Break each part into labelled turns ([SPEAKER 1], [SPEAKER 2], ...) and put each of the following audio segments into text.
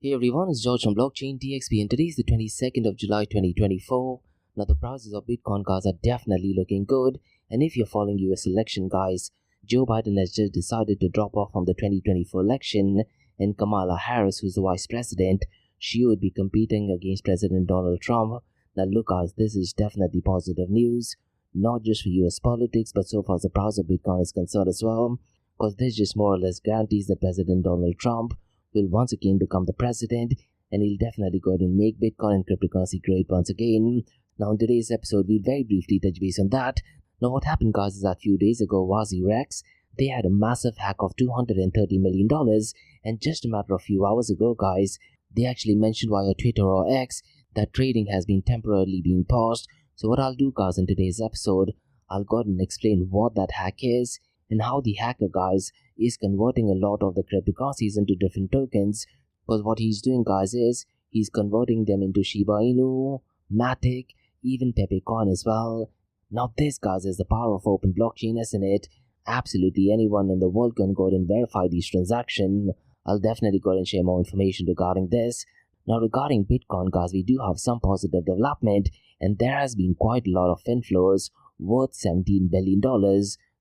[SPEAKER 1] Hey everyone, it's George from Blockchain DXB and today is the 22nd of July 2024. Now the prices of Bitcoin guys are definitely looking good, and if you're following US election guys, Joe Biden has just decided to drop off from the 2024 election, and Kamala Harris, who's the vice president, she would be competing against President Donald Trump. Now look guys, this is definitely positive news, not just for US politics but so far as the price of Bitcoin is concerned as well, because this just more or less guarantees that President Donald Trump will once again become the president, and he'll definitely go ahead and make Bitcoin and cryptocurrency great once again. Now in today's episode, we'll very briefly touch base on that. Now what happened guys is that a few days ago, WazirX, they had a massive hack of $230 million, and just a matter of few hours ago guys, they actually mentioned via Twitter or X that trading has been temporarily being paused. So what I'll do guys in today's episode, I'll go ahead and explain what that hack is, and how the hacker guys is converting a lot of the cryptocurrencies into different tokens, because what he's doing guys is he's converting them into Shiba Inu, Matic, even Pepe Coin as well. Now this guys is the power of open blockchain, isn't it? Absolutely anyone in the world can go ahead and verify these transactions. I'll definitely go ahead and share more information regarding this. Now regarding Bitcoin guys, we do have some positive development, and there has been quite a lot of inflows worth $17 billion.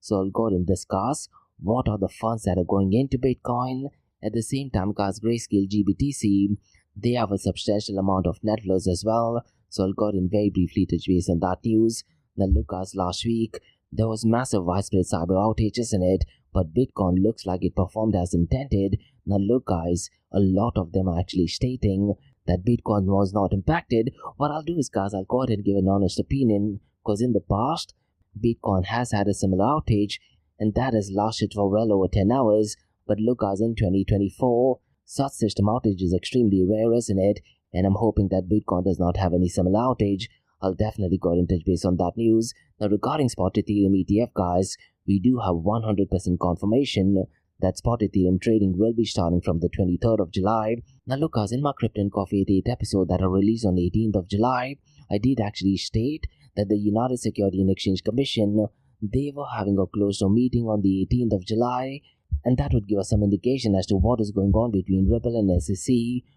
[SPEAKER 1] So I'll go ahead and discuss what are the funds that are going into Bitcoin. At the same time guys, Grayscale GBTC, they have a substantial amount of net flows as well. So I'll go ahead and very briefly touch base on that news. Now look guys, last week there was massive widespread cyber outages in it, but Bitcoin looks like it performed as intended. Now look guys, a lot of them are actually stating that Bitcoin was not impacted. What I'll do is guys, I'll go ahead and give an honest opinion, because in the past Bitcoin has had a similar outage, and that has lasted for well over 10 hours. But look guys, in 2024, such system outage is extremely rare, isn't it? And I'm hoping that Bitcoin does not have any similar outage. I'll definitely go ahead and touch base on that news. Now regarding spot Ethereum ETF guys, we do have 100% confirmation that spot Ethereum trading will be starting from the 23rd of July. Now look guys, in my Crypto and Coffee 88 episode that I released on the 18th of July, I did actually state that the United Securities and Exchange Commission, they were having a closed-door meeting on the 18th of July, and that would give us some indication as to what is going on between Ripple and SEC.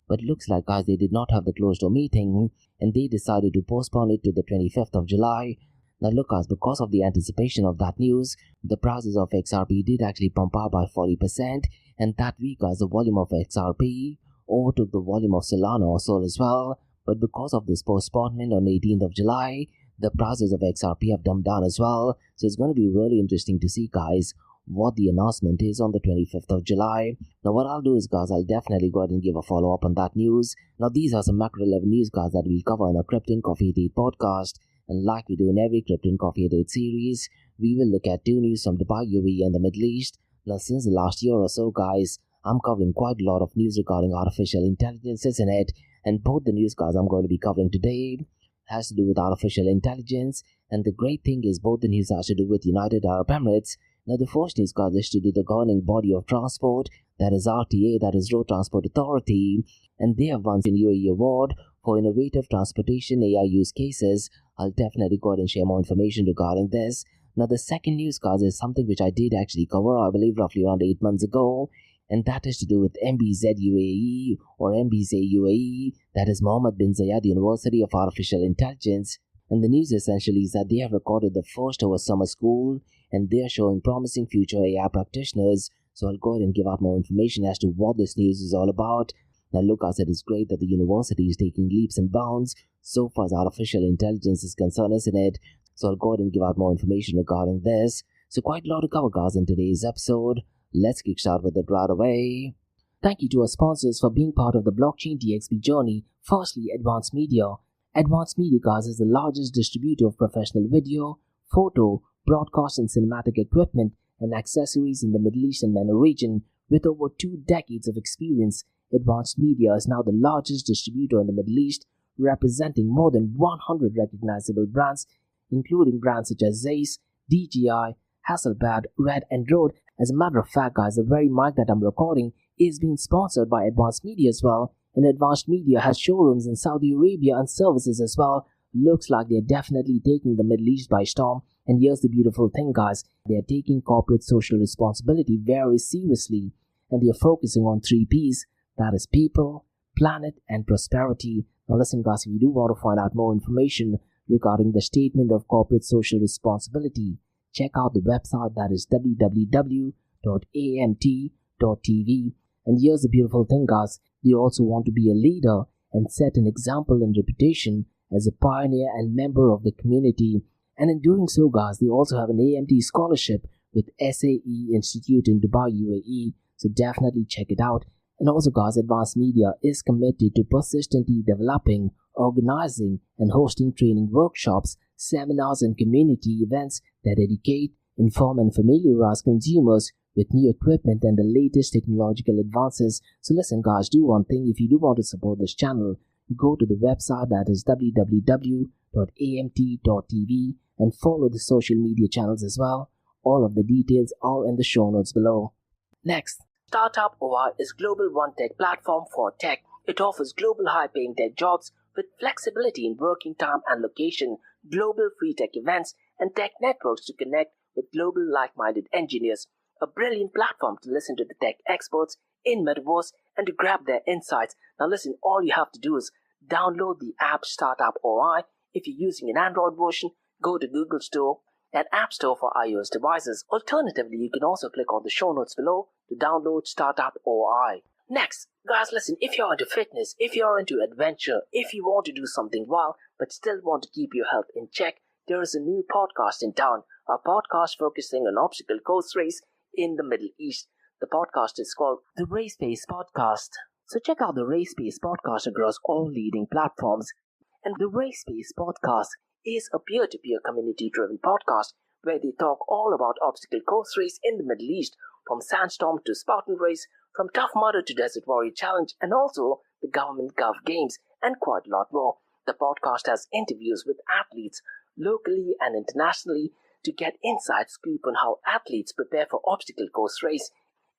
[SPEAKER 1] But looks like guys, they did not have the closed-door meeting, and they decided to postpone it to the 25th of July. Now look guys, because of the anticipation of that news, the prices of XRP did actually pump up by 40%, and that week guys, the volume of XRP overtook the volume of Solana or Sol as well. But because of this postponement on the 18th of July, the prices of XRP have dumped down as well. So it's going to be really interesting to see guys what the announcement is on the 25th of July. Now what I'll do is guys, I'll definitely go ahead and give a follow up on that news. Now these are some macro level news guys that we'll cover in our Crypto and Coffee 88 podcast. And like we do in every Crypto and Coffee 88 series, we will look at two news from Dubai, UAE and the Middle East. Now since the last year or so guys, I'm covering quite a lot of news regarding artificial intelligence, isn't it? And both the news guys I'm going to be covering today has to do with artificial intelligence, and the great thing is both the news has to do with United Arab Emirates. Now the first news guys is to do the governing body of transport, that is RTA, that is Road Transport Authority, and they have won the UAE award for innovative transportation AI use cases. I'll definitely go ahead and share more information regarding this. Now the second news guys is something which I did actually cover, I believe roughly around 8 months ago, and that is to do with MBZUAI or MBZUAI, that is Mohammed bin Zayed University of Artificial Intelligence. And the news essentially is that they have recorded the first ever summer school, and they are showing promising future AI practitioners. So I'll go ahead and give out more information as to what this news is all about. Now look guys, it is great that the university is taking leaps and bounds so far as artificial intelligence is concerned, isn't it? So I'll go ahead and give out more information regarding this. So quite a lot to cover guys in today's episode. Let's kickstart with it right away. Thank you to our sponsors for being part of the Blockchain DXB journey. Firstly, Advanced Media. Advanced Media guys is the largest distributor of professional video, photo, broadcast and cinematic equipment and accessories in the Middle East and MENA region. With over 2 decades of experience, Advanced Media is now the largest distributor in the Middle East, representing more than 100 recognizable brands, including brands such as Zeiss, DJI, Hasselblad, Red and Rode. As a matter of fact guys, the very mic that I'm recording is being sponsored by Advanced Media as well, and Advanced Media has showrooms in Saudi Arabia and services as well. Looks like they're definitely taking the Middle East by storm. And here's the beautiful thing guys, they're taking corporate social responsibility very seriously, and they're focusing on 3 P's, that is people, planet, and prosperity. Now listen guys, if you do want to find out more information regarding the statement of corporate social responsibility, check out the website, that is www.amt.tv. And here's the beautiful thing guys, they also want to be a leader and set an example and reputation as a pioneer and member of the community. And in doing so guys, they also have an AMT scholarship with SAE Institute in Dubai, UAE. So definitely check it out. And also guys, Advanced Media is committed to persistently developing, organizing and hosting training workshops, seminars and community events that educate, inform and familiarize consumers with new equipment and the latest technological advances. So listen guys, do one thing. If you do want to support this channel, go to the website, that is www.amt.tv, and follow the social media channels as well. All of the details are in the show notes below. Next, Startup OI is global one-tech platform for tech. It offers global high-paying tech jobs with flexibility in working time and location, global free tech events, and tech networks to connect with global like-minded engineers. A brilliant platform to listen to the tech experts in Metaverse and to grab their insights. Now listen, all you have to do is download the app Startup OI. If you're using an Android version, go to Google Store and App Store for iOS devices. Alternatively, you can also click on the show notes below to download Startup OI. Next, guys, listen, if you're into fitness, if you're into adventure, if you want to do something wild but still want to keep your health in check, there is a new podcast in town, a podcast focusing on obstacle course race in the Middle East. The podcast is called the Race Pace Podcast. So check out the Race Pace Podcast across all leading platforms. And the Race Pace Podcast is a peer-to-peer community-driven podcast where they talk all about obstacle course race in the Middle East, from Sandstorm to Spartan Race, from Tough Mudder to Desert Warrior Challenge, and also the Government Gov Games, and quite a lot more. The podcast has interviews with athletes locally and internationally to get inside scoop on how athletes prepare for obstacle course race.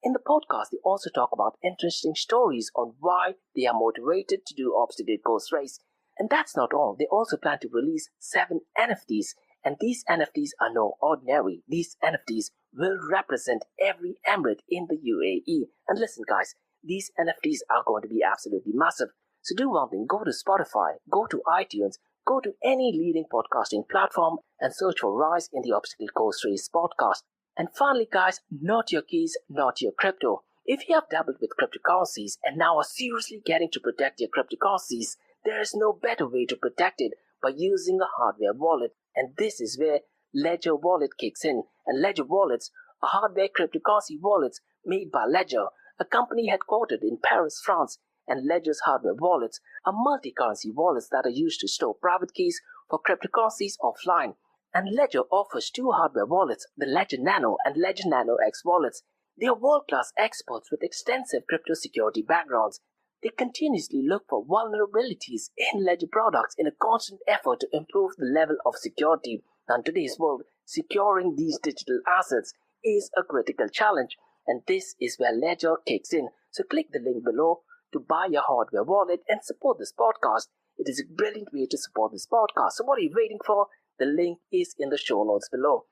[SPEAKER 1] In the podcast, they also talk about interesting stories on why they are motivated to do obstacle course race. And that's not all. They also plan to release 7 NFTs. And these NFTs are no ordinary. These NFTs will represent every emirate in the UAE. And listen guys, these NFTs are going to be absolutely massive. So do one thing, go to Spotify, go to iTunes, go to any leading podcasting platform and search for Rise in the Obstacle Course Race podcast. And finally guys, not your keys, not your crypto. If you have dabbled with cryptocurrencies and now are seriously getting to protect your cryptocurrencies, there is no better way to protect it by using a hardware wallet. And this is where Ledger Wallet kicks in. And Ledger Wallets are hardware cryptocurrency wallets made by Ledger, a company headquartered in Paris, France. And Ledger's hardware wallets are multi-currency wallets that are used to store private keys for cryptocurrencies offline. And Ledger offers 2 hardware wallets, the Ledger Nano and Ledger Nano X wallets. They are world-class experts with extensive crypto security backgrounds. They continuously look for vulnerabilities in Ledger products in a constant effort to improve the level of security. Now, in today's world, securing these digital assets is a critical challenge, and this is where Ledger kicks in. So click the link below to buy your hardware wallet and support this podcast. It is a brilliant way to support this podcast. So what are you waiting for? The link is in the show notes below.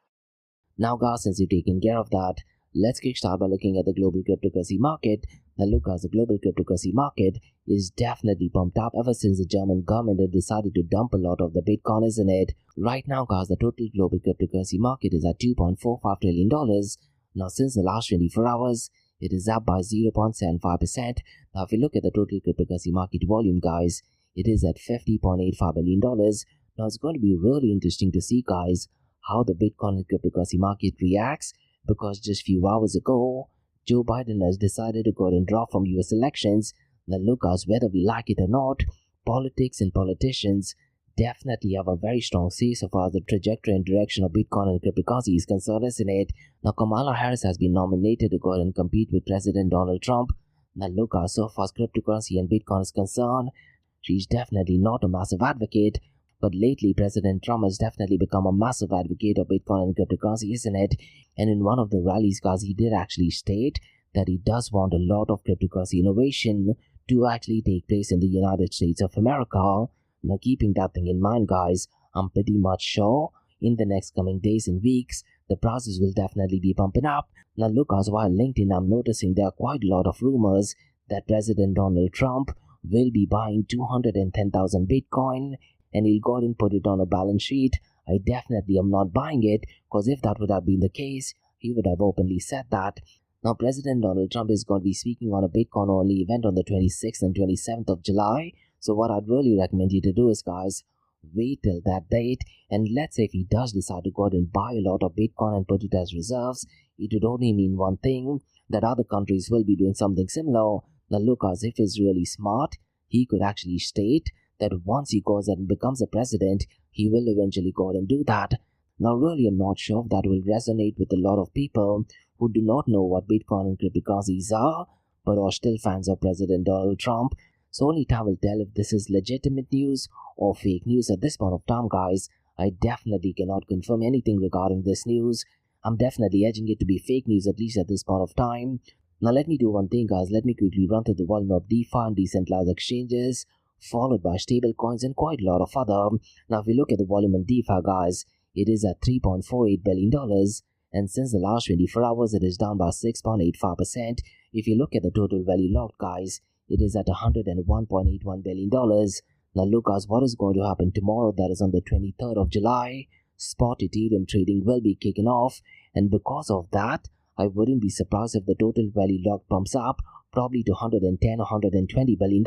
[SPEAKER 1] Now guys, since you've taken care of that, let's kickstart by looking at the global cryptocurrency market. Now look, guys, the global cryptocurrency market is definitely pumped up ever since the German government had decided to dump a lot of the Bitcoin, isn't it? Right now, guys, the total global cryptocurrency market is at $2.45 trillion. Now, since the last 24 hours, it is up by 0.75%. Now, if you look at the total cryptocurrency market volume, guys, it is at $50.85 billion. Now, it's going to be really interesting to see, guys, how the Bitcoin and cryptocurrency market reacts, because just a few hours ago, Joe Biden has decided to go and draw from US elections. Now look, guys, whether we like it or not, politics and politicians definitely have a very strong say so far as the trajectory and direction of Bitcoin and cryptocurrency is concerned, isn't it? Now Kamala Harris has been nominated to go and compete with President Donald Trump. Now look, guys, so far as cryptocurrency and Bitcoin is concerned, she's definitely not a massive advocate. But lately, President Trump has definitely become a massive advocate of Bitcoin and cryptocurrency, isn't it? And in one of the rallies, guys, he did actually state that he does want a lot of cryptocurrency innovation to actually take place in the United States of America. Now, keeping that thing in mind, guys, I'm pretty much sure in the next coming days and weeks, the prices will definitely be pumping up. Now, look, guys, while LinkedIn, I'm noticing there are quite a lot of rumors that President Donald Trump will be buying 210,000 Bitcoin and he'll go ahead and put it on a balance sheet. I definitely am not buying it, because if that would have been the case, he would have openly said that. Now, President Donald Trump is going to be speaking on a Bitcoin-only event on the 26th and 27th of July. So what I'd really recommend you to do is, guys, wait till that date, and let's say if he does decide to go ahead and buy a lot of Bitcoin and put it as reserves, it would only mean one thing, that other countries will be doing something similar. Now look, as if he's really smart, he could actually state that once he goes and becomes a president, he will eventually go ahead and do that. Now really, I'm not sure if that will resonate with a lot of people who do not know what Bitcoin and cryptocurrencies are, but are still fans of President Donald Trump. So only time will tell if this is legitimate news or fake news at this point of time, guys. I definitely cannot confirm anything regarding this news. I'm definitely edging it to be fake news, at least at this point of time. Now let me do one thing, guys. Let me quickly run through the volume of DeFi and decentralized exchanges, followed by stable coins and quite a lot of other. Now if we look at the volume on DeFi, guys, it is at $3.48 billion, and since the last 24 hours it is down by 6.85%. If you look at the total value locked, guys, it is at $101.81 billion. Now look, guys, what is going to happen tomorrow, that is on the 23rd of July. Spot Ethereum trading will be kicking off, and because of that, I wouldn't be surprised if the total value locked pumps up probably to $110 or $120 billion.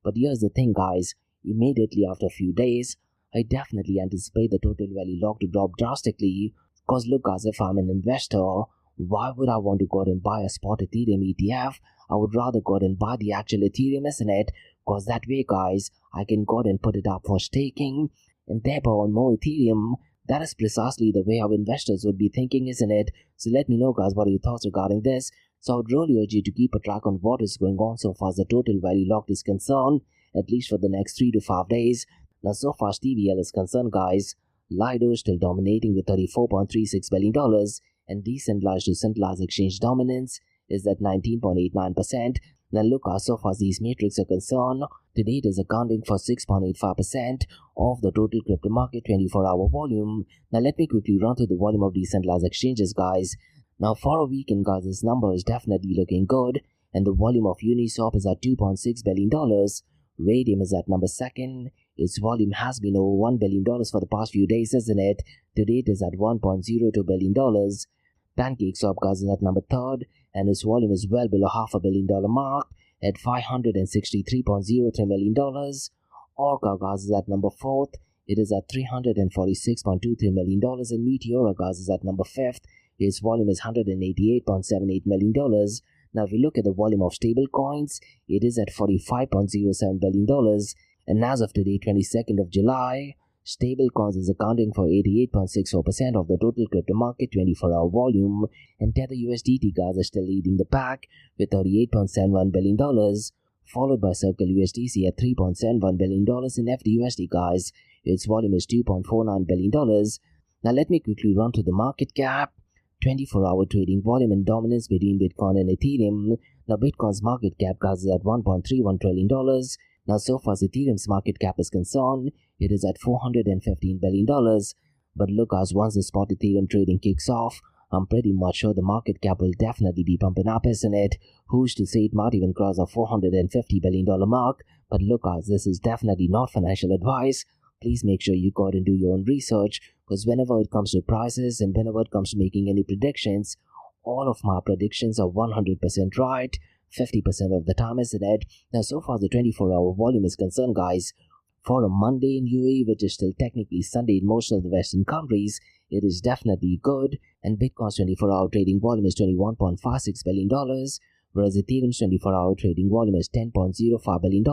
[SPEAKER 1] But here's the thing, guys, immediately after a few days, I definitely anticipate the total value locked to drop drastically. Cause look, guys, if I'm an investor, why would I want to go ahead and buy a spot Ethereum ETF? I would rather go ahead and buy the actual Ethereum, isn't it? Cause that way, guys, I can go ahead and put it up for staking and thereby own more Ethereum. That is precisely the way our investors would be thinking, isn't it? So let me know, guys, what are your thoughts regarding this. So I would really urge you to keep a track on what is going on so far as the total value locked is concerned, at least for the next 3 to 5 days. Now so far as TVL is concerned, guys, Lido is still dominating with $34.36 billion, and decentralized to centralized exchange dominance is at 19.89%. Now look, so far as these metrics are concerned, today it is accounting for 6.85% of the total crypto market 24-hour volume. Now let me quickly run through the volume of decentralized exchanges, guys. Now for a weekend, guys, this number is definitely looking good, and the volume of Uniswap is at $2.6 billion. Radium is at number 2nd. Its volume has been over $1 billion for the past few days, isn't it? Today it is at $1.02 billion. PancakeSwap, guys, is at number 3rd, and its volume is well below $500 million mark at $563.03 million. Orca, guys, is at number 4th. It is at $346.23 million, and Meteora, guys, is at number 5th. Its volume is $188.78 million. Now, if we look at the volume of stable coins, it is at $45.07 billion. And as of today, 22nd of July, stablecoins is accounting for 88.64% of the total crypto market 24-hour volume, and Tether USDT, guys, is still leading the pack with $38.71 billion, followed by Circle USDC at $3.71 billion, and FDUSD, guys, its volume is $2.49 billion. Now let me quickly run through the market cap, 24-hour trading volume and dominance between Bitcoin and Ethereum. Now Bitcoin's market cap, guys, is at $1.31 trillion. Now so far as Ethereum's market cap is concerned, it is at $415 billion. But look, guys, once the spot Ethereum trading kicks off, I'm pretty much sure the market cap will definitely be pumping up, isn't it? Who's to say it might even cross a $450 billion mark? But look, guys, this is definitely not financial advice. Please make sure you go out and do your own research, because whenever it comes to prices and whenever it comes to making any predictions, all of my predictions are 100% right, 50% of the time, isn't it? Now, so far the 24-hour volume is concerned, guys, for a Monday in UAE, which is still technically Sunday in most of the Western countries, it is definitely good, and Bitcoin's 24-hour trading volume is $21.56 billion, whereas Ethereum's 24-hour trading volume is $10.05 billion.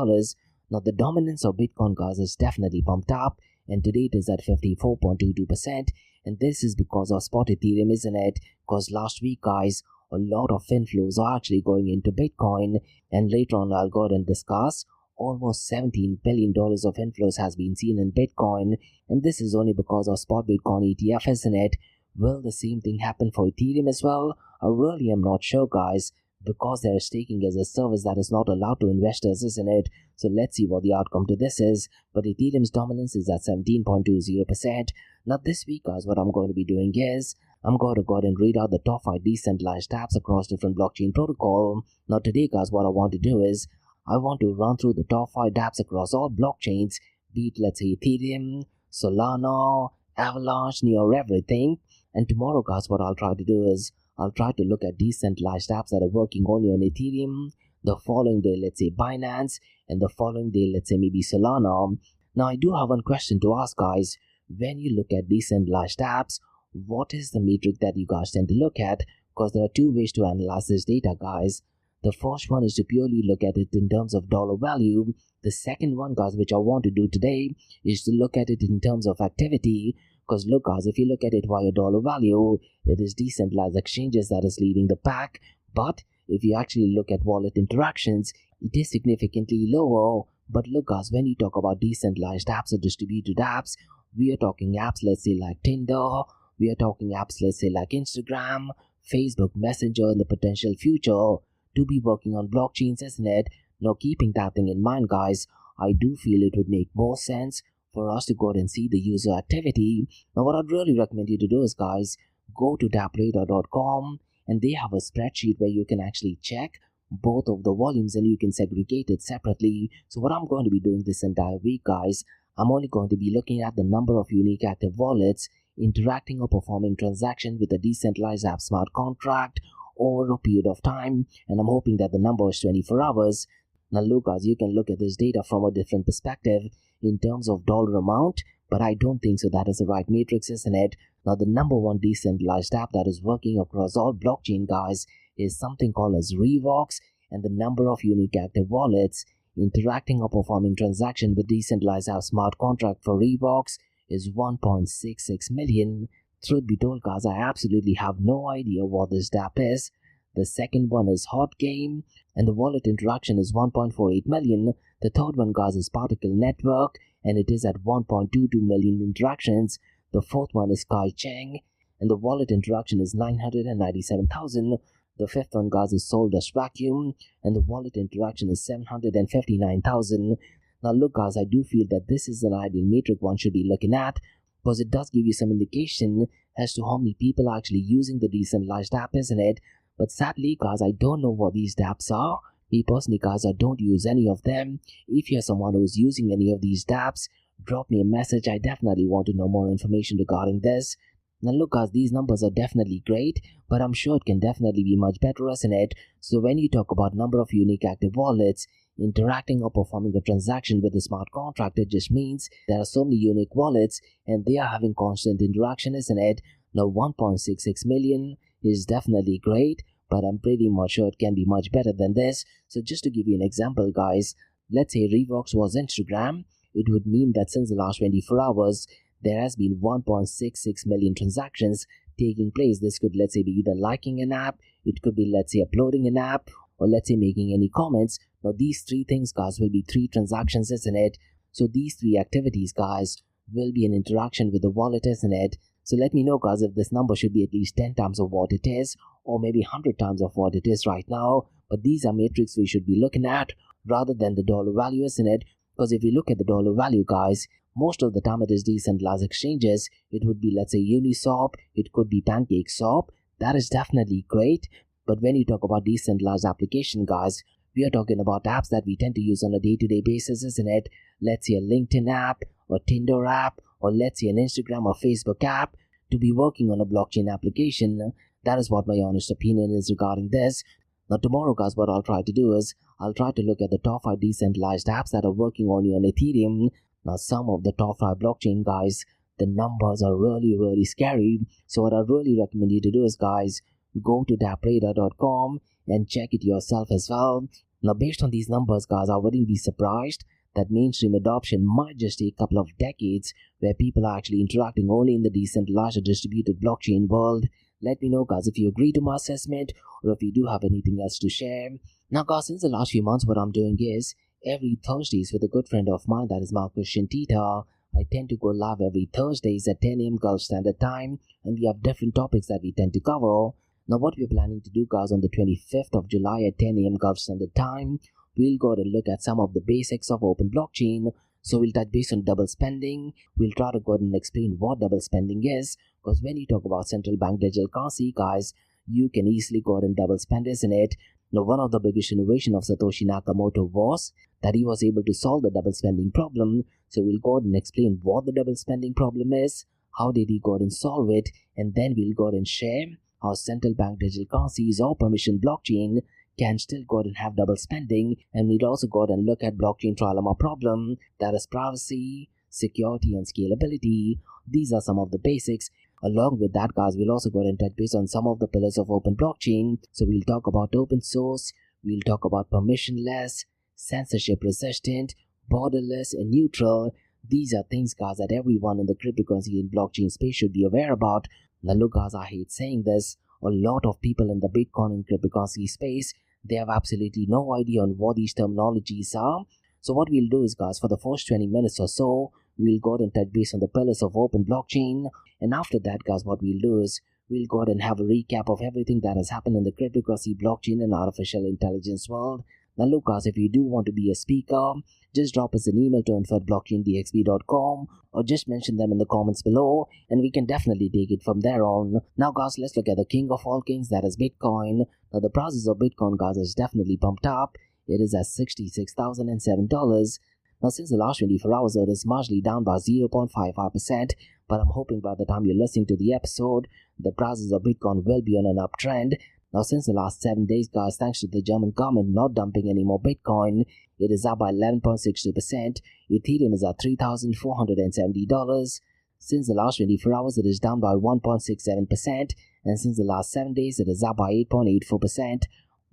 [SPEAKER 1] Now, the dominance of Bitcoin, guys, is definitely pumped up, and today it is at 54.22%, and this is because of spot Ethereum, isn't it? Because last week, guys, a lot of inflows are actually going into Bitcoin, and later on I'll go ahead and discuss almost $17 billion of inflows has been seen in Bitcoin, and this is only because of spot Bitcoin ETF, isn't it? Will the same thing happen for Ethereum as well? I really am not sure, guys, because they're staking as a service that is not allowed to investors, isn't it? So let's see what the outcome to this is. But Ethereum's dominance is at 17.20%. Now this week, guys, what I'm going to be doing is I'm going to go ahead and read out the top 5 decentralized apps across different blockchain protocol. Now today, guys, what I want to do is I want to run through the top 5 dApps across all blockchains, be it let's say Ethereum, Solana, Avalanche, Neo, everything. And tomorrow guys, what I'll try to do is I'll try to look at decentralized apps that are working only on Ethereum, the following day let's say Binance, and the following day let's say maybe Solana. Now I do have one question to ask guys. When you look at decentralized apps, what is the metric that you guys tend to look at? Because there are two ways to analyze this data guys. The first one is to purely look at it in terms of dollar value. The second one guys, which I want to do today, is to look at it in terms of activity. Because look guys, if you look at it via dollar value, it is decentralized exchanges that is leading the pack. But if you actually look at wallet interactions, it is significantly lower. But look guys, when you talk about decentralized apps or distributed apps, we are talking apps let's say like Tinder, we are talking apps let's say like Instagram, Facebook Messenger in the potential future to be working on blockchains, isn't it? Now keeping that thing in mind guys, I do feel it would make more sense for us to go ahead and see the user activity. Now what I'd really recommend you to do is guys, go to dapradar.com and they have a spreadsheet where you can actually check both of the volumes and you can segregate it separately. So what I'm going to be doing this entire week guys, I'm only going to be looking at the number of unique active wallets interacting or performing transaction with a decentralized app smart contract over a period of time, and I'm hoping that the number is 24 hours. Now look guys, you can look at this data from a different perspective in terms of dollar amount, but I don't think so that is the right matrix, isn't it? Now the number one decentralized app that is working across all blockchain guys is something called as Revox, and the number of unique active wallets interacting or performing transaction with decentralized app smart contract for Revox is 1.66 million. Truth be told guys, I absolutely have no idea what this dApp is. The second one is Hot Game and the wallet interaction is 1.48 million. The third one guys is Particle Network and it is at 1.22 million interactions. The fourth one is Kai Cheng and the wallet interaction is 997,000. The fifth one guys is Soldash Vacuum and the wallet interaction is 759,000. Now look guys, I do feel that this is an ideal metric one should be looking at, because it does give you some indication as to how many people are actually using the decentralized app, isn't it? But sadly guys, I don't know what these dApps are. Me personally guys, I don't use any of them. If you're someone who's using any of these dApps, drop me a message. I definitely want to know more information regarding this. Now look guys, these numbers are definitely great, but I'm sure it can definitely be much better, isn't it? So when you talk about number of unique active wallets interacting or performing a transaction with a smart contract, it just means there are so many unique wallets and they are having constant interaction, isn't it? Now 1.66 million is definitely great, but I'm pretty much sure it can be much better than this. So just to give you an example guys, let's say Revox was Instagram, it would mean that since the last 24 hours, there has been 1.66 million transactions taking place. This could let's say be either liking an app, it could be let's say uploading an app, or let's say making any comments. Now these three things guys will be 3 transactions, isn't it? So these 3 activities guys will be an interaction with the wallet, isn't it? So let me know guys if this number should be at least 10 times of what it is, or maybe 100 times of what it is right now. But these are metrics we should be looking at rather than the dollar value, isn't it? Because if you look at the dollar value guys, most of the time it is decentralized exchanges. It would be let's say Uniswap, it could be PancakeSwap. That is definitely great. But when you talk about decentralized application guys, we are talking about apps that we tend to use on a day-to-day basis, isn't it? Let's say a LinkedIn app, or Tinder app, or let's say an Instagram or Facebook app to be working on a blockchain application. That is what my honest opinion is regarding this. Now tomorrow guys, what I'll try to do is I'll try to look at the top 5 decentralized apps that are working only on Ethereum. Now some of the top 5 blockchain guys, the numbers are really scary. So what I really recommend you to do is guys, go to dapradar.com and check it yourself as well. Now based on these numbers guys, I wouldn't be surprised that mainstream adoption might just take a couple of decades where people are actually interacting only in the decentralized or distributed blockchain world. Let me know guys if you agree to my assessment or if you do have anything else to share. Now guys, since the last few months what I'm doing is every Thursdays with a good friend of mine, that is Marcus Shintita. I tend to go live every Thursdays at 10 AM Gulf Standard Time, and we have different topics that we tend to cover. Now what we're planning to do guys, on the 25th of July at 10 AM Gulf Standard Time, we'll go and look at some of the basics of open blockchain. So we'll touch base on double spending. We'll try to go ahead and explain what double spending is, because when you talk about central bank digital currency guys, you can easily go ahead and double spend, isn't it? Now, one of the biggest innovations of Satoshi Nakamoto was that he was able to solve the double spending problem. So we'll go ahead and explain what the double spending problem is, how did he go ahead and solve it, and then we'll go ahead and share how central bank digital currencies or permission blockchain can still go ahead and have double spending. And we'll also go ahead and look at blockchain trilemma problem, that is privacy, security, and scalability. These are some of the basics. Along with that, guys, we'll also go ahead and touch base on some of the pillars of open blockchain. So we'll talk about open source, we'll talk about permissionless, censorship resistant, borderless, and neutral. These are things, guys, that everyone in the cryptocurrency and blockchain space should be aware about. Now look, guys, I hate saying this. A lot of people in the Bitcoin and cryptocurrency space, they have absolutely no idea on what these terminologies are. So what we'll do is, guys, for the first 20 minutes or so, we'll go ahead and touch base on the pillars of open blockchain. And after that, guys, what we'll do is we'll go ahead and have a recap of everything that has happened in the cryptocurrency, blockchain, and artificial intelligence world. Now look, guys, if you do want to be a speaker, just drop us an email to info@blockchaindxb.com or just mention them in the comments below and we can definitely take it from there on. Now, guys, let's look at the king of all kings, that is Bitcoin. Now the prices of Bitcoin, guys, is definitely pumped up. It is at $66,007. Now, since the last 24 hours, it is marginally down by 0.55%, but I'm hoping by the time you're listening to the episode, the prices of Bitcoin will be on an uptrend. Now, since the last 7 days, guys, thanks to the German government not dumping any more Bitcoin, it is up by 11.62%. Ethereum is at $3,470. Since the last 24 hours, it is down by 1.67%, and since the last 7 days, it is up by 8.84%.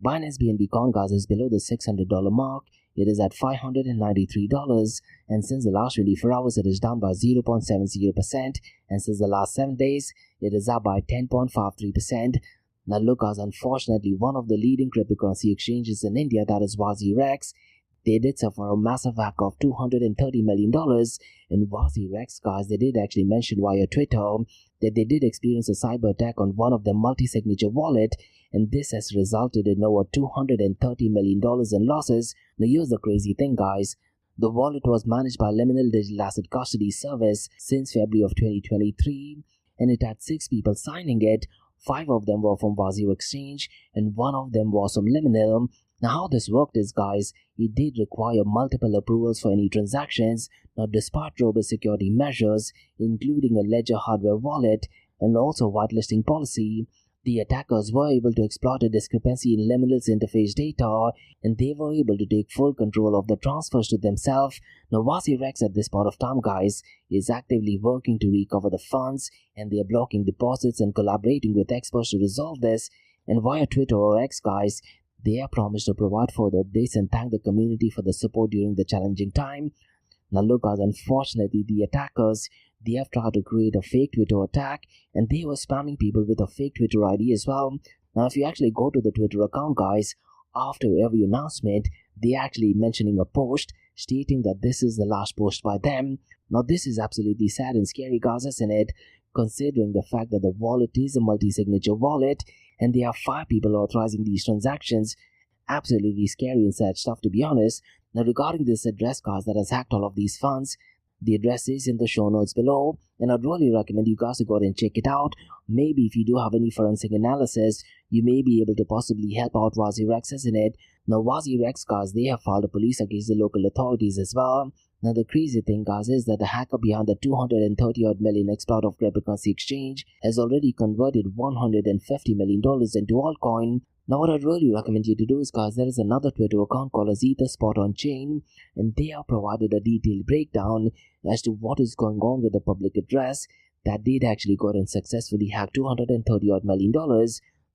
[SPEAKER 1] Binance BNB Coin, guys, is below the $600 mark. It is at $593, and since the last 24 hours, it is down by 0.70%, and since the last 7 days, it is up by 10.53%. Now look, guys, unfortunately, one of the leading cryptocurrency exchanges in India, that is WazirX, they did suffer a massive hack of $230 million. In WazirX, guys, they did actually mention via Twitter that they did experience a cyber attack on one of their multi-signature wallet, and this has resulted in over $230 million in losses. Now here's the crazy thing, guys. The wallet was managed by Liminal Digital Asset Custody Service since February of 2023, and it had 6 people signing it. 5 of them were from WazirX Exchange, and 1 of them was from Liminal. Now how this worked is, guys, it did require multiple approvals for any transactions. Now despite robust security measures, including a ledger hardware wallet and also whitelisting policy, the attackers were able to exploit a discrepancy in Liminal's interface data, and they were able to take full control of the transfers to themselves. Now WazirX at this point of time, guys, is actively working to recover the funds, and they are blocking deposits and collaborating with experts to resolve this. And via Twitter or X, guys, they have promised to provide further updates and thank the community for the support during the challenging time. Now look, guys, unfortunately, the attackers, they have tried to create a fake Twitter attack, and they were spamming people with a fake Twitter ID as well. Now if you actually go to the Twitter account, guys, after every announcement, they actually mentioning a post stating that this is the last post by them. Now this is absolutely sad and scary, guys, isn't it? Considering the fact that the wallet is a multi-signature wallet and there are 5 people authorizing these transactions. Absolutely scary and sad stuff, to be honest. Now regarding this address, guys, that has hacked all of these funds, the address is in the show notes below, and I'd really recommend you guys to go ahead and check it out. Maybe if you do have any forensic analysis, you may be able to possibly help out WazirX, isn't it? Now WazirX, guys, they have filed a police against the local authorities as well. Now the crazy thing, guys, is that the hacker behind the $230 million exploit of cryptocurrency exchange has already converted $150 million into altcoin. Now what I'd really recommend you to do is, guys, there is another Twitter account called as EtherSpot on Chain, and they have provided a detailed breakdown as to what is going on with the public address that did actually go ahead and successfully hack $230 million.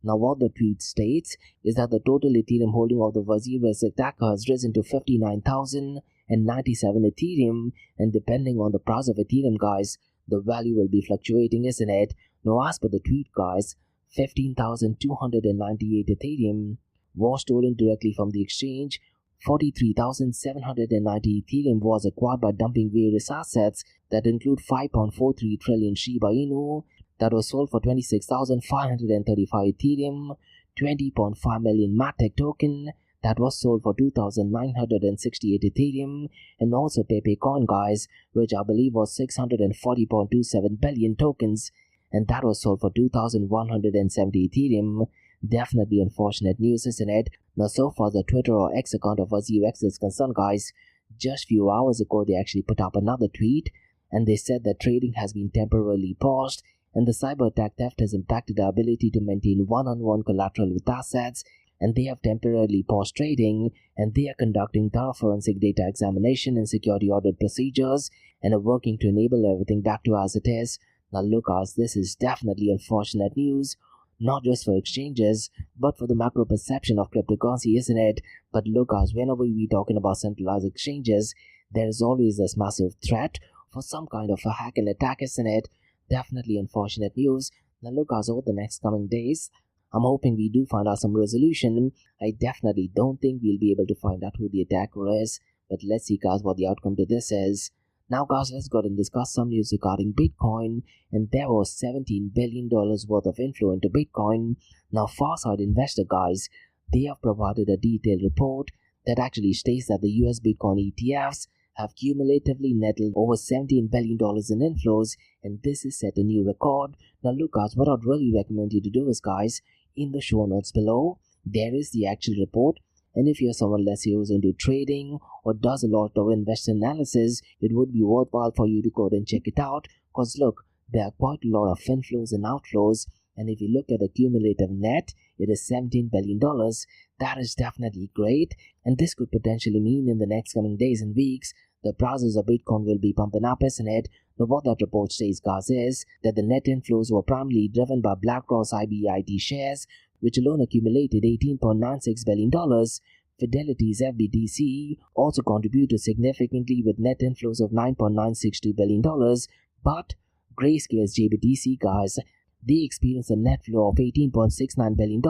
[SPEAKER 1] Now what the tweet states is that the total Ethereum holding of the WazirX attacker has risen to 59,097 Ethereum, and depending on the price of Ethereum, guys, the value will be fluctuating, isn't it? Now as per the tweet, guys, 15,298 Ethereum was stolen directly from the exchange. 43,790 Ethereum was acquired by dumping various assets that include 5.43 trillion Shiba Inu that was sold for 26,535 Ethereum, 20.5 million Matic token that was sold for 2,968 Ethereum, and also Pepe Coin, guys, which I believe was 640.27 billion tokens, and that was sold for 2,170 Ethereum. Definitely unfortunate news, isn't it? Now, so far the Twitter or X account of WazirX is concerned, guys, just few hours ago they actually put up another tweet and they said that trading has been temporarily paused and the cyber attack theft has impacted our ability to maintain one-on-one collateral with assets, and they have temporarily paused trading and they are conducting thorough forensic data examination and security audit procedures and are working to enable everything back to as it is. Now look, guys, this is definitely unfortunate news, not just for exchanges but for the macro perception of cryptocurrency, isn't it? But look, guys, whenever we talking about centralized exchanges, there is always this massive threat for some kind of a hack and attack, isn't it? Definitely unfortunate news. Now look, guys, over the next coming days, I'm hoping we do find out some resolution. I definitely don't think we'll be able to find out who the attacker is, but let's see, guys, what the outcome to this is. Now, guys, let's go ahead and discuss some news regarding Bitcoin, and there was $17 billion worth of inflow into Bitcoin. Now, Farsight Investor, guys, they have provided a detailed report that actually states that the US Bitcoin ETFs have cumulatively netted over $17 billion in inflows, and this is set a new record. Now look, guys, what I'd really recommend you to do is, guys, in the show notes below, there is the actual report, and if you're someone, let's say, who's into trading or does a lot of investor analysis, it would be worthwhile for you to go and check it out, because look, there are quite a lot of inflows and outflows, and if you look at the cumulative net, it is $17 billion. That is definitely great, and this could potentially mean in the next coming days and weeks the prices of Bitcoin will be pumping up, isn't it? Now what that report says, guys, is that the net inflows were primarily driven by BlackRock's IBIT shares, which alone accumulated $18.96 billion. Fidelity's FBTC also contributed significantly with net inflows of $9.962 billion, but Grayscale's JBTC, guys, they experienced a net flow of $18.69 billion,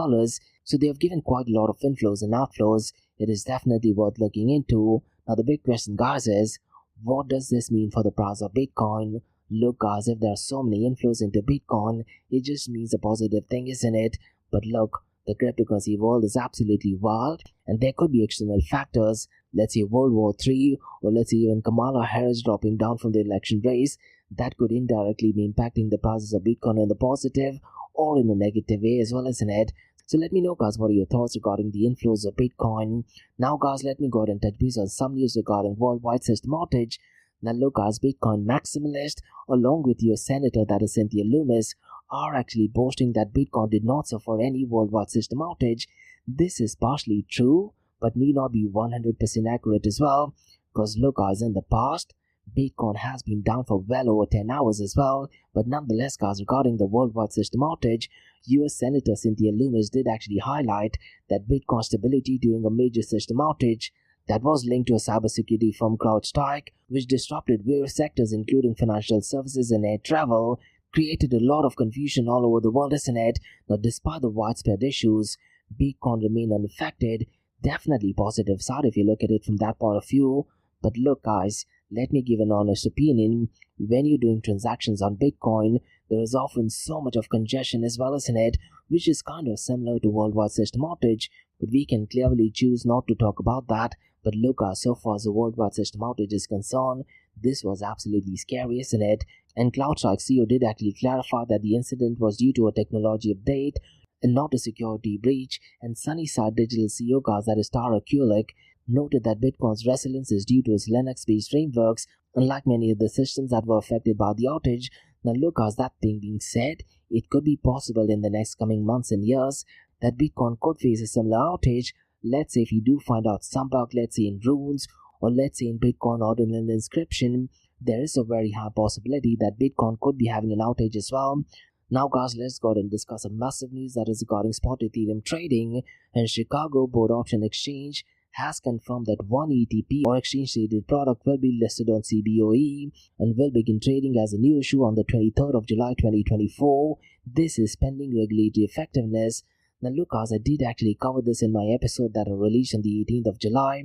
[SPEAKER 1] so they have given quite a lot of inflows and outflows. It is definitely worth looking into. Now the big question, guys, is what does this mean for the price of Bitcoin? Look, guys, if there are so many inflows into Bitcoin, it just means a positive thing, isn't it? But look, the cryptocurrency world is absolutely wild, and there could be external factors, let's say World War III, or let's say even Kamala Harris dropping down from the election race, that could indirectly be impacting the prices of Bitcoin in the positive or in a negative way as well, isn't it? So let me know, guys, what are your thoughts regarding the inflows of Bitcoin. Now, guys, let me go ahead and touch base on some news regarding worldwide system outage. Now look, guys, Bitcoin maximalists, along with US Senator, that is Cynthia Lummis, are actually boasting that Bitcoin did not suffer any worldwide system outage. This is partially true, but need not be 100% accurate as well, because look, guys, in the past, Bitcoin has been down for well over 10 hours as well, but nonetheless, guys, regarding the worldwide system outage, US Senator Cynthia Lummis did actually highlight that Bitcoin stability during a major system outage that was linked to a cybersecurity firm CrowdStrike, which disrupted various sectors including financial services and air travel, created a lot of confusion all over the world, isn't it? Now, despite the widespread issues, Bitcoin remained unaffected. Definitely positive side if you look at it from that point of view. But look, guys, let me give an honest opinion. When you're doing transactions on Bitcoin, there is often so much of congestion as well, isn't it? Which is kind of similar to worldwide system outage, but we can cleverly choose not to talk about that. But look, so far as the worldwide system outage is concerned, this was absolutely scary, isn't it? And CrowdStrike CEO did actually clarify that the incident was due to a technology update and not a security breach. And Sunnyside Digital CEO, guys, that is Tara Kulik, noted that Bitcoin's resilience is due to its Linux-based frameworks, unlike many of the systems that were affected by the outage. Now look, as that thing being said, it could be possible in the next coming months and years that Bitcoin could face a similar outage. Let's say if you do find out some bug, let's say in runes, or let's say in Bitcoin ordinal inscription, there is a very high possibility that Bitcoin could be having an outage as well. Now, guys, let's go ahead and discuss a massive news that is regarding spot Ethereum trading. And Chicago Board Option Exchange has confirmed that one ETP or exchange-traded product will be listed on CBOE and will begin trading as a new issue on the 23rd of July 2024. This is pending regulatory effectiveness. Now look, guys, I did actually cover this in my episode that I released on the 18th of July.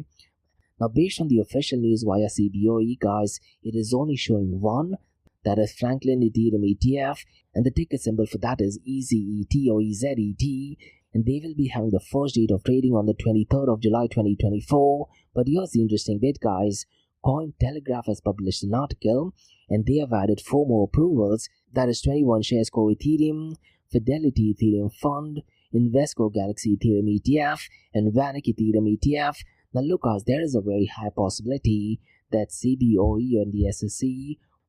[SPEAKER 1] Now, based on the official news via CBOE, guys, it is only showing one, that is Franklin Ethereum ETF, and the ticker symbol for that is EZET or EZET, and they will be having the first date of trading on the 23rd of July 2024. But here's the interesting bit, guys. Cointelegraph has published an article, and they have added 4 more approvals, that is 21 shares Core Ethereum, Fidelity Ethereum Fund, Invesco Galaxy Ethereum ETF, and Vanik Ethereum ETF. Now look guys, there is a very high possibility that CBOE and the SEC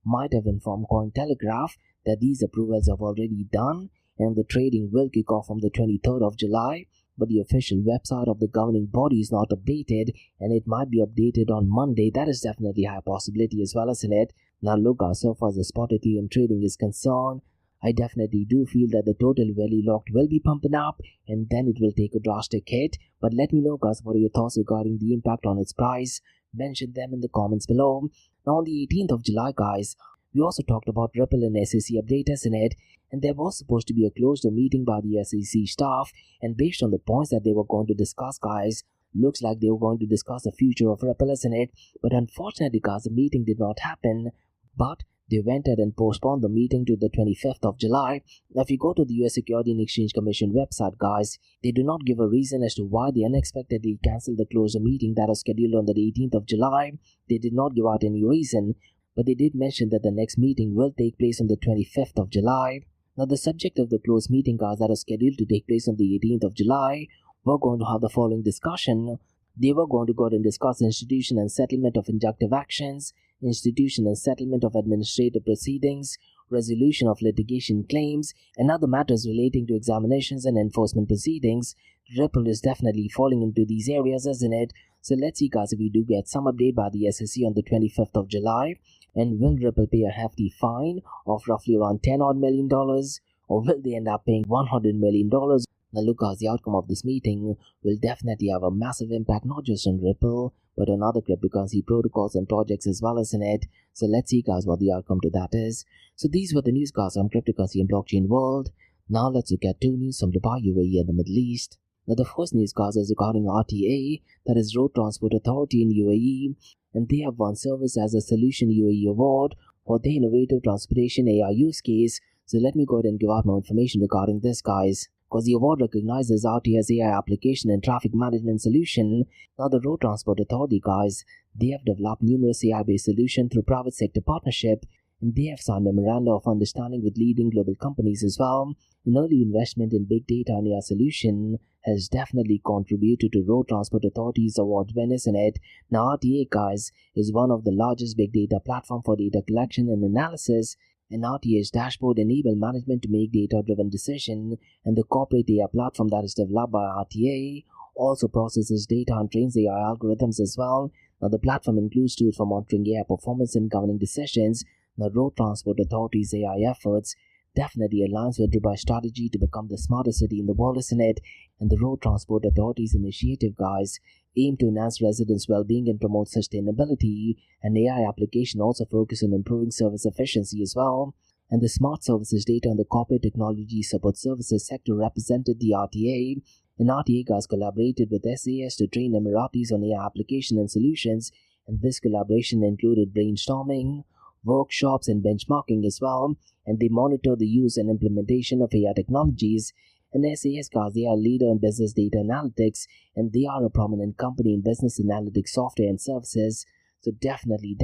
[SPEAKER 1] might have informed Cointelegraph that these approvals have already done and the trading will kick off on the 23rd of July. But the official website of the governing body is not updated and it might be updated on Monday. That is definitely a high possibility as well, isn't it? Now look guys, so far as the spot Ethereum trading is concerned, I definitely do feel that the total value locked will be pumping up and then it will take a drastic hit. But let me know guys, what are your thoughts regarding the impact on its price? Mention them in the comments below. Now on the 18th of July guys, we also talked about Ripple and SEC updates in it, and there was supposed to be a closed-door meeting by the SEC staff, and based on the points that they were going to discuss guys, looks like they were going to discuss the future of Ripple in it. But unfortunately guys, the meeting did not happen, but they went ahead and postponed the meeting to the 25th of July. Now if you go to the US Securities and Exchange Commission website guys, they do not give a reason as to why they unexpectedly cancelled the closed-door meeting that was scheduled on the 18th of July. They did not give out any reason, but they did mention that the next meeting will take place on the 25th of July. Now the subject of the closed meeting guys that are scheduled to take place on the 18th of July, we're going to have the following discussion. They were going to go ahead and discuss institution and settlement of injunctive actions, institution and settlement of administrative proceedings, resolution of litigation claims, and other matters relating to examinations and enforcement proceedings. Ripple is definitely falling into these areas, isn't it? So let's see guys if we do get some update by the SEC on the 25th of July. And will Ripple pay a hefty fine of roughly around $10 million, or will they end up paying $100 million? Now look guys, the outcome of this meeting will definitely have a massive impact not just on Ripple, but on other cryptocurrency protocols and projects as well as in it. So let's see guys what the outcome to that is. So these were the news guys from cryptocurrency and blockchain world. Now let's look at two news from Dubai, UAE and the Middle East. Now the first news guys is regarding RTA, that is Road Transport Authority in UAE, and they have won Service as a Solution UAE award for their innovative transportation AI use case. So let me go ahead and give out more information regarding this guys, because the award recognizes RTA's AI application and traffic management solution. Now the Road Transport Authority guys, they have developed numerous AI-based solutions through private sector partnership, and they have signed memoranda of understanding with leading global companies as well. An early investment in big data and AI solution has definitely contributed to Road Transport Authority's award winners in it. Now RTA guys is one of the largest big data platform for data collection and analysis, and RTA's dashboard enable management to make data-driven decisions, and the corporate AI platform that is developed by RTA also processes data and trains AI algorithms as well. Now the platform includes tools for monitoring AI performance and governing decisions. The Road Transport Authority's AI efforts definitely aligns with Dubai's strategy to become the smartest city in the world, isn't it? And the Road Transport Authority's initiative guys aim to enhance residents' well-being and promote sustainability, and AI application also focus on improving service efficiency as well. And the smart services data and the corporate technology support services sector represented the RTA, and RTA guys collaborated with SAS to train Emiratis on AI application and solutions, and this collaboration included brainstorming, workshops and benchmarking as well, and they monitor the use and implementation of AI technologies. And SAS guys, they are a leader in business data analytics, and they are a prominent company in business analytics software and services. So definitely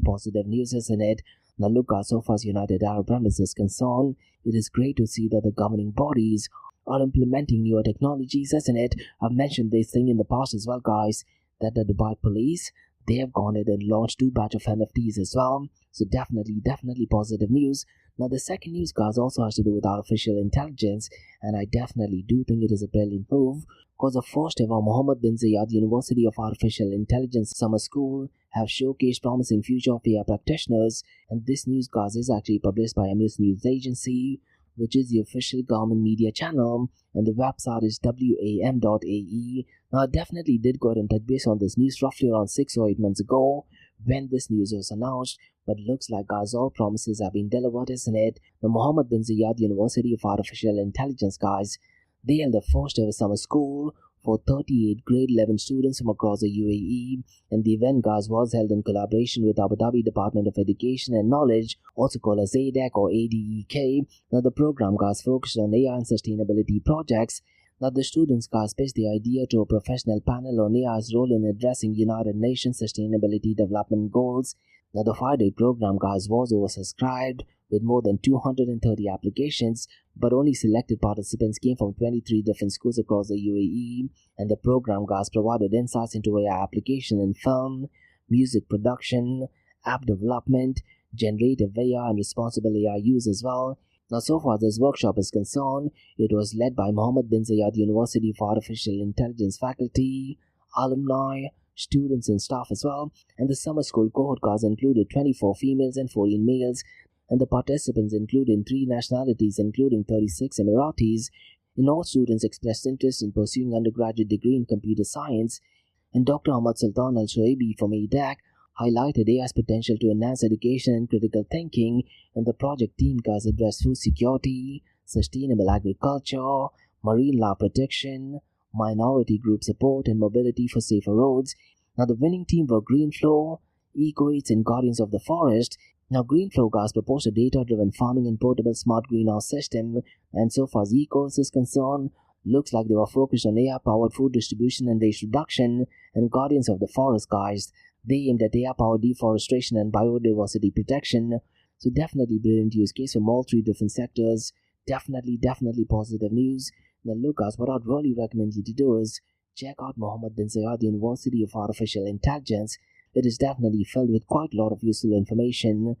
[SPEAKER 1] positive news, isn't it? Now look guys, so far as United Arab Emirates is concerned, it is great to see that the governing bodies are implementing newer technologies, isn't it? I've mentioned this thing in the past as well guys, that the Dubai police, they have gone ahead and launched 2 batch of NFTs as well. So definitely positive news. Now the second news guys also has to do with artificial intelligence, and I definitely do think it is a brilliant move, because the first ever Mohammed bin Zayed University of Artificial Intelligence Summer School have showcased promising future of AI practitioners, and this news guys is actually published by Emirates News Agency, which is the official government media channel, and the website is wam.ae. Now I definitely did go ahead and touch base on this news roughly around 6 or 8 months ago when this news was announced, but looks like guys all promises have been delivered, isn't it? The Mohammed bin Zayed University of Artificial Intelligence guys, they held the first ever summer school for 38 grade 11 students from across the UAE, and the event guys was held in collaboration with Abu Dhabi Department of Education and Knowledge, also called as ADEC or ADEK. Now the program guys focused on AI and sustainability projects. Now the students guys pitched the idea to a professional panel on AI's role in addressing United Nations Sustainability Development Goals. Now the 5-day program guys was oversubscribed, with more than 230 applications, but only selected participants came from 23 different schools across the UAE, and the program guys provided insights into AI application in film, music production, app development, generative AI, and responsible AI use as well. Now, so far this workshop is concerned, it was led by Mohammed bin Zayed University of Artificial Intelligence faculty, alumni, students and staff as well, and the summer school cohort guys included 24 females and 14 males, and the participants included 3 nationalities including 36 Emiratis, and all students expressed interest in pursuing undergraduate degree in computer science, and Dr. Ahmad Sultan Al-Shuaibi from ADAC highlighted AI's potential to enhance education and critical thinking, and the project team guys addressed food security, sustainable agriculture, marine life protection, minority group support, and mobility for safer roads. Now, the winning team were Greenflow, Ecoates, and Guardians of the Forest. Now, Greenflow guys proposed a data-driven farming and portable smart greenhouse system, and so far as Ecoates is concerned, looks like they were focused on AI-powered food distribution and waste reduction, and Guardians of the Forest guys, they aimed at AI-powered deforestation and biodiversity protection. So definitely brilliant use case from all 3 different sectors. Definitely positive news. Now look guys, what I'd really recommend you to do is check out Mohammed bin Zayed University of Artificial Intelligence. It is definitely filled with quite a lot of useful information.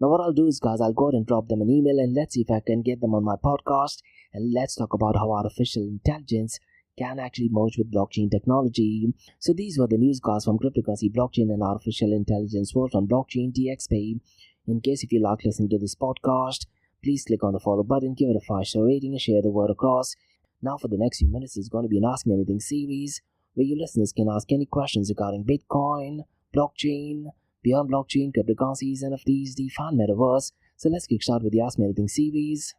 [SPEAKER 1] Now what I'll do is guys, I'll go ahead and drop them an email and let's see if I can get them on my podcast, and let's talk about how artificial intelligence can actually merge with blockchain technology. So these were the news guys from cryptocurrency, blockchain, and artificial intelligence world on blockchain DXB. In case if you like listening to this podcast, please click on the follow button, give it a 5-star rating, and share the word across. Now for the next few minutes, it's going to be an Ask Me Anything series where your listeners can ask any questions regarding Bitcoin, blockchain, beyond blockchain, cryptocurrencies, NFTs, DeFi, and Metaverse. So let's kick start with the Ask Me Anything series.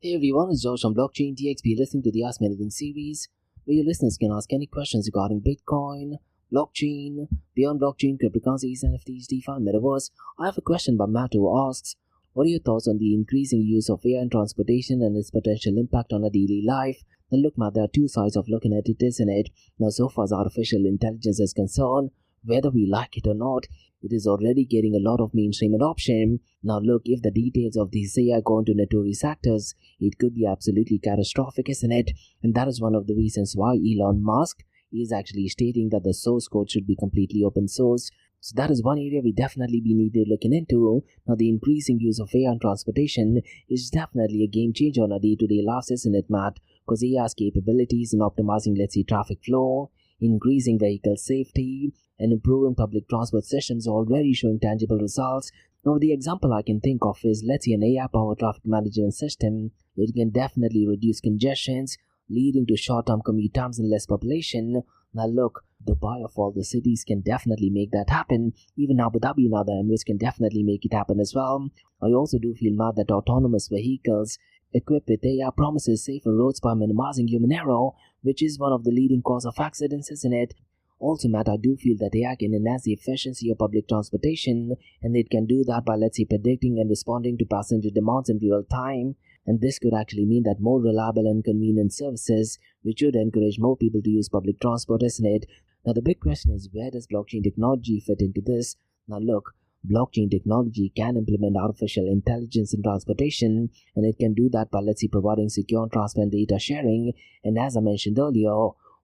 [SPEAKER 1] Hey everyone, it's George from Blockchain DXB listening to the Ask Me Anything series, where your listeners can ask any questions regarding Bitcoin, blockchain, beyond blockchain, cryptocurrencies, NFTs, DeFi, and Metaverse. I have a question by Matt who asks, what are your thoughts on the increasing use of AI in transportation and its potential impact on our daily life? Now look Matt, there are 2 sides of looking at it, isn't it? Now so far as artificial intelligence is concerned, whether we like it or not, it is already getting a lot of mainstream adoption. Now look, if the details of this AI go into notorious actors, it could be absolutely catastrophic, isn't it? And that is one of the reasons why Elon Musk is actually stating that the source code should be completely open source. So that is one area we definitely be needed looking into. Now the increasing use of AI in transportation is definitely a game changer on our day-to-day lives, isn't it, Matt? Because AI's capabilities in optimizing, let's say, traffic flow, increasing vehicle safety, and improving public transport systems are already showing tangible results. Now, the example I can think of is, let's say, an AI-powered traffic management system. It can definitely reduce congestions, leading to short-term commute times and less population. Now, look, Dubai of all the cities can definitely make that happen. Even Abu Dhabi and other Emirates can definitely make it happen as well. I also do feel mad that autonomous vehicles equipped with AI promises safer roads by minimizing human error, which is one of the leading cause of accidents, isn't it? Also, Matt, I do feel that AI can enhance the efficiency of public transportation, and it can do that by, let's say, predicting and responding to passenger demands in real time. And this could actually mean that more reliable and convenient services, which would encourage more people to use public transport, isn't it? Now, the big question is, where does blockchain technology fit into this? Now, look, blockchain technology can implement artificial intelligence in transportation, and it can do that by, let's say, providing secure and transparent data sharing. And as I mentioned earlier,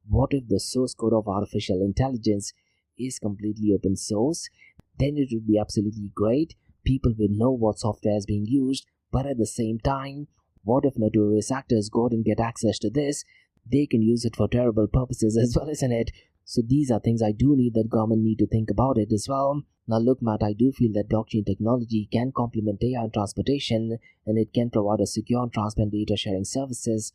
[SPEAKER 1] what if the source code of artificial intelligence is completely open source? Then it would be absolutely great. People will know what software is being used, but at the same time, what if notorious actors go out and get access to this? They can use it for terrible purposes as well, isn't it? So these are things I do need that government need to think about it as well. Now look, Matt, I do feel that blockchain technology can complement AI in transportation, and it can provide a secure and transparent data sharing services.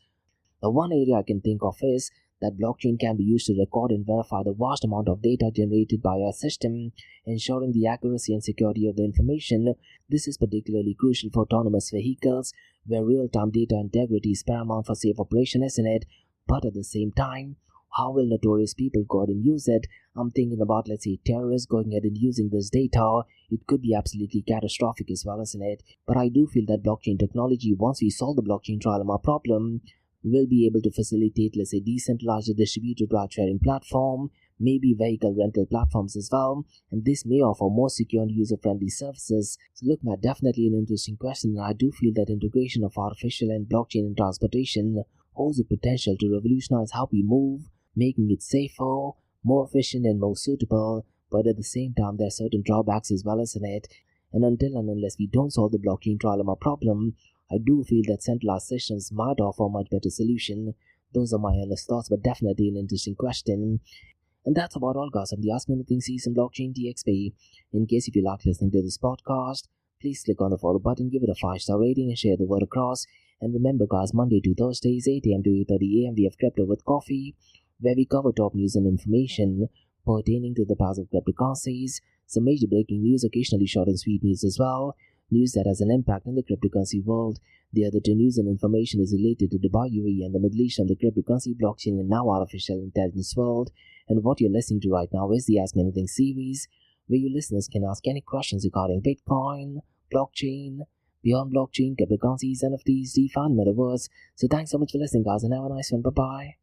[SPEAKER 1] The one area I can think of is that blockchain can be used to record and verify the vast amount of data generated by our system, ensuring the accuracy and security of the information. This is particularly crucial for autonomous vehicles, where real-time data integrity is paramount for safe operation, isn't it? But at the same time, How will notorious people go ahead and use it? I'm thinking about, let's say, terrorists going ahead and using this data. It could be absolutely catastrophic as well, isn't it? But I do feel that blockchain technology, once we solve the blockchain trilemma problem, will be able to facilitate, let's say, decentralized distributed ride-sharing platform, maybe vehicle rental platforms as well, and this may offer more secure and user-friendly services. So look, Matt, definitely an interesting question, and I do feel that integration of artificial and blockchain in transportation holds the potential to revolutionize how we move, making it safer, more efficient, and more suitable. But at the same time, there are certain drawbacks as well, isn't it? And until and unless we don't solve the blockchain trilemma problem, I do feel that centralized systems might offer a much better solution. Those are my honest thoughts, but definitely an interesting question. And that's about all, guys, on the Ask Me Anything season blockchain DXB. In case if you like listening to this podcast, please click on the follow button, give it a 5-star rating, and share the word across. And remember, guys, Monday to Thursdays, 8 a.m. to 8:30 a.m., we have Crypto with Coffee, where we cover top news and information pertaining to the price of cryptocurrencies, some major breaking news, occasionally short and sweet news as well, news that has an impact in the cryptocurrency world. The other two news and information is related to Dubai, UAE, and the Middle East on the cryptocurrency, blockchain, and now artificial intelligence world. And what you're listening to right now is the Ask Me Anything series, where you listeners can ask any questions regarding Bitcoin, blockchain, beyond blockchain, cryptocurrencies, NFTs, DeFi, and Metaverse. So thanks so much for listening, guys, and have a nice one. Bye-bye.